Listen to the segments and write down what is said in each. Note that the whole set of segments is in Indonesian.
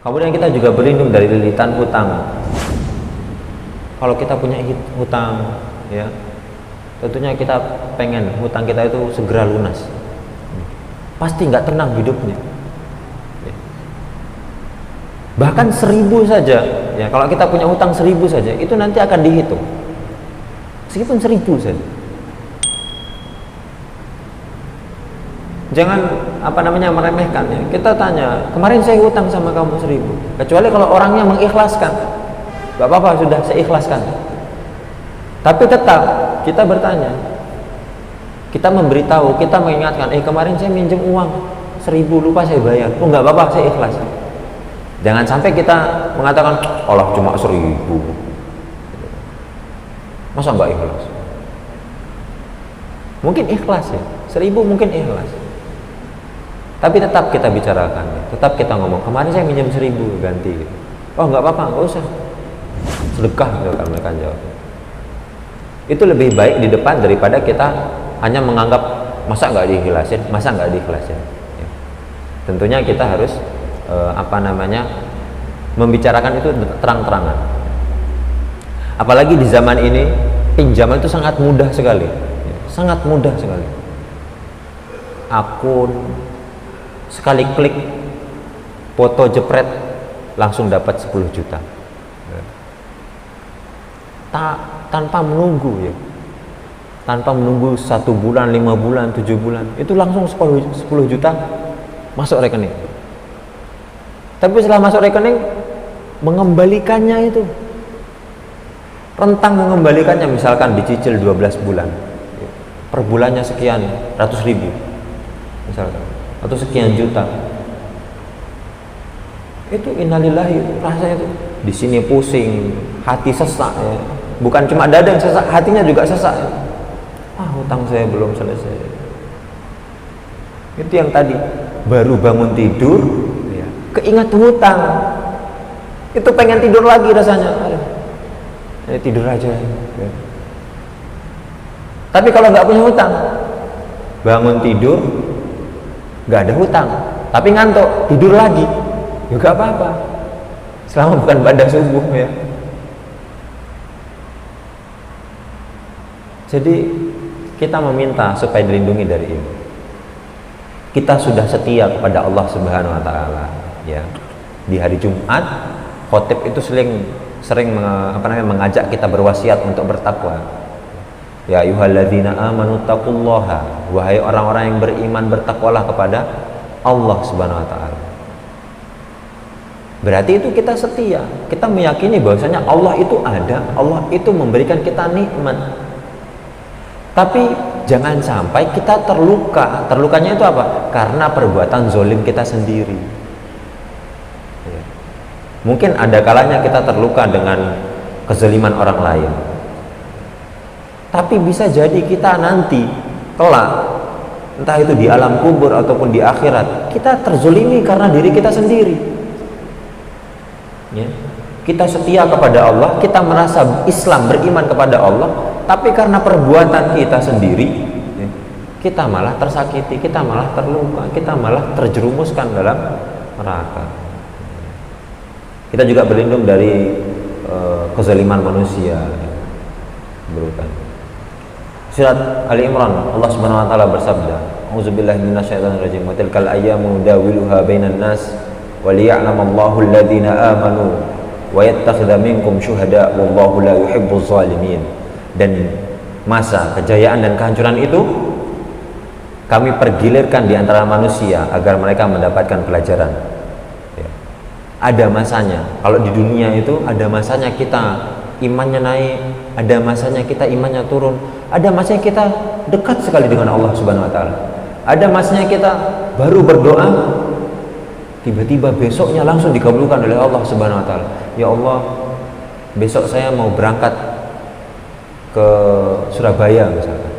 Kemudian kita juga berlindung dari lilitan hutang. Kalau kita punya hutang, ya, tentunya kita pengen hutang kita itu segera lunas. Pasti nggak tenang hidupnya. Ya. Bahkan 1000 saja, ya, kalau kita punya hutang 1000 saja, itu nanti akan dihitung. Meskipun 1000 saja. Jangan meremehkan, ya. Kita tanya, kemarin saya hutang sama kamu 1000. Kecuali kalau orangnya mengikhlaskan, gak apa-apa, sudah saya ikhlaskan. Tapi tetap kita bertanya, kita memberitahu, kita mengingatkan, kemarin saya minjem uang 1000, lupa saya bayar. Oh gak apa-apa, saya ikhlas. Jangan sampai kita mengatakan, Allah cuma 1000, masa gak ikhlas? Mungkin ikhlas, ya, 1000 mungkin ikhlas. Tapi tetap kita bicarakan, tetap kita ngomong, kemarin saya minjem 1000, ganti. Oh nggak apa-apa, nggak usah, sedekah, mereka jawab. Itu lebih baik di depan daripada kita hanya menganggap masa nggak diikhlasin, ya. Tentunya kita harus membicarakan itu terang-terangan. Apalagi di zaman ini pinjaman itu sangat mudah sekali, ya. Sangat mudah sekali. Akun sekali klik, foto jepret, langsung dapat 10 juta. Tanpa menunggu, ya. Tanpa menunggu 1 bulan, 5 bulan, 7 bulan, itu langsung 10 juta masuk rekening. Tapi setelah masuk rekening, mengembalikannya itu rentang mengembalikannya, misalkan dicicil 12 bulan, per bulannya sekian ratus ribu misalkan, atau sekian juta. Itu innalillahi, rasanya itu di sini pusing, hati sesak, ya. Bukan cuma dada yang sesak, hatinya juga sesak, ya. Hutang saya belum selesai. Itu yang tadi baru bangun tidur, ya, keingat hutang, itu pengen tidur lagi rasanya. Tidur aja, ya. Tapi kalau nggak punya hutang, bangun tidur nggak ada hutang, tapi ngantuk, tidur lagi, juga apa-apa, selama bukan pada subuh, ya. Jadi kita meminta supaya dilindungi dari ini. Kita sudah setia kepada Allah Subhanahu Wa Taala, ya. Di hari Jumat, khotib itu sering mengajak kita berwasiat untuk bertakwa. Ya ayyuhalladzina amanu taqullaha, wahai orang-orang yang beriman, bertakwalah kepada Allah Subhanahu wa taala. Berarti itu kita setia, kita meyakini bahwasanya Allah itu ada, Allah itu memberikan kita nikmat. Tapi jangan sampai kita terluka. Terlukanya itu apa? Karena perbuatan zolim kita sendiri. Ya. Mungkin ada kalanya kita terluka dengan kezaliman orang lain. Tapi bisa jadi kita nanti kelak, entah itu di alam kubur ataupun di akhirat, kita terzolimi karena diri kita sendiri, ya. Kita setia kepada Allah, kita merasa Islam, beriman kepada Allah, tapi karena perbuatan kita sendiri, ya, kita malah tersakiti, kita malah terluka, kita malah terjerumuskan dalam neraka. Kita juga berlindung dari kezaliman manusia, ya. Berutan Surat Ali Imran, Allah Subhanahu wa taala bersabda, "A'udzubillahi minasyaitonirrajim. Wa tilkal ayyamu dawiluha bainan nas wa liya'lamallahu alladhina amanu wa yattakhidha minkum syuhada wallahu la yuhibbuz zalimin." Dan masa kejayaan dan kehancuran itu kami pergilirkan di antara manusia agar mereka mendapatkan pelajaran. Ya. Ada masanya. Kalau di dunia itu ada masanya kita imannya naik, ada masanya kita imannya turun, ada masanya kita dekat sekali dengan Allah Subhanahu wa taala. Ada masanya kita baru berdoa, tiba-tiba besoknya langsung dikabulkan oleh Allah Subhanahu wa taala. Ya Allah, besok saya mau berangkat ke Surabaya misalkan.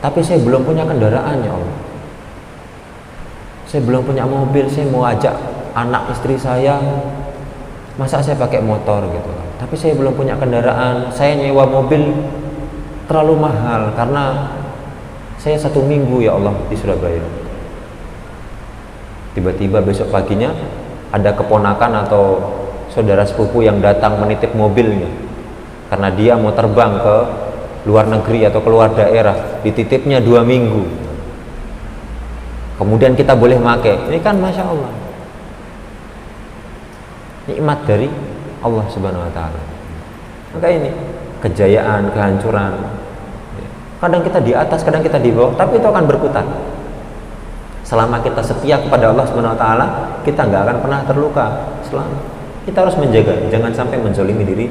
Tapi saya belum punya kendaraan, ya Allah. Saya belum punya mobil, saya mau ajak anak istri saya, masa saya pakai motor gitu. Tapi saya belum punya kendaraan, saya nyewa mobil terlalu mahal karena saya 1 minggu, ya Allah, di Surabaya. Tiba-tiba besok paginya ada keponakan atau saudara sepupu yang datang menitip mobilnya karena dia mau terbang ke luar negeri atau keluar daerah, dititipnya 2 minggu, kemudian kita boleh pakai, ini kan Masya Allah nikmat dari Allah Subhanahu wa Ta'ala. Maka ini kejayaan, kehancuran, kadang kita di atas, kadang kita di bawah, tapi itu akan berputar. Selama kita setia kepada Allah Subhanahu wa Ta'ala, kita nggak akan pernah terluka. Selama kita harus menjaga, jangan sampai menzalimi diri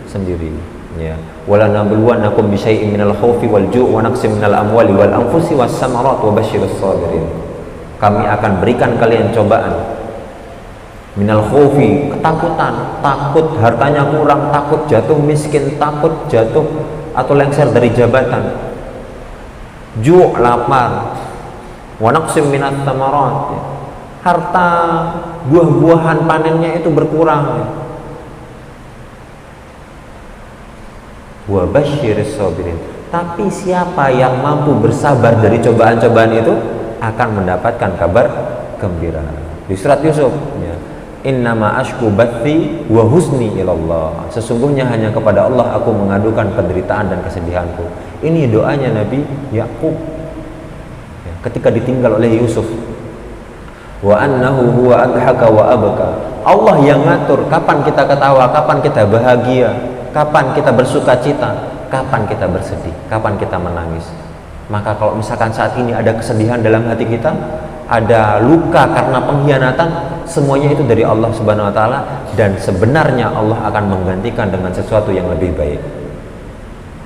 sendiri. Ya, wala nabluwannakum bisyai'in minal khaufi wal ju' wa naqsim minal amwali wal anfusi was samarat wa basyirus sabirin. Kami akan berikan kalian cobaan. Minal khaufi, ketakutan, takut hartanya kurang, takut jatuh miskin, takut jatuh atau lengser dari jabatan. Ju', lapar. Wa naqsim minat samarat, harta buah-buahan panennya itu berkurang. Wa basyiris sabirin, tapi siapa yang mampu bersabar dari cobaan-cobaan itu akan mendapatkan kabar gembira. Di surat Yusuf, ya, innama ashku bathi wa huzni ilallah, sesungguhnya hanya kepada Allah aku mengadukan penderitaan dan kesedihanku. Ini doanya Nabi Yakub ketika ditinggal oleh Yusuf. Wa annahu huwa adhaka wa abka, Allah yang ngatur kapan kita ketawa, kapan kita bahagia, kapan kita bersuka cita, kapan kita bersedih, kapan kita menangis. Maka kalau misalkan saat ini ada kesedihan dalam hati kita, ada luka karena pengkhianatan, semuanya itu dari Allah Subhanahu wa Ta'ala, dan sebenarnya Allah akan menggantikan dengan sesuatu yang lebih baik.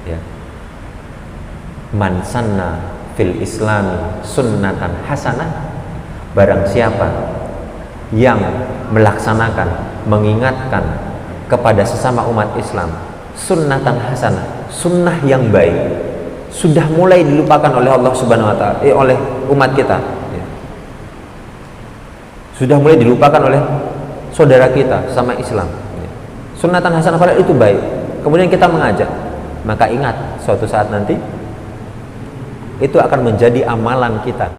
Ya. Man sanna fil islami sunnatan hasanah, barang siapa yang melaksanakan, mengingatkan kepada sesama umat Islam sunnatan hasanah, sunnah yang baik, sudah mulai dilupakan oleh Allah Subhanahu wa Ta'ala, oleh umat kita, ya. Sudah mulai dilupakan oleh saudara kita sama Islam, ya. Sunnatan hasanah, padahal itu baik, kemudian kita mengajak, maka ingat suatu saat nanti itu akan menjadi amalan kita.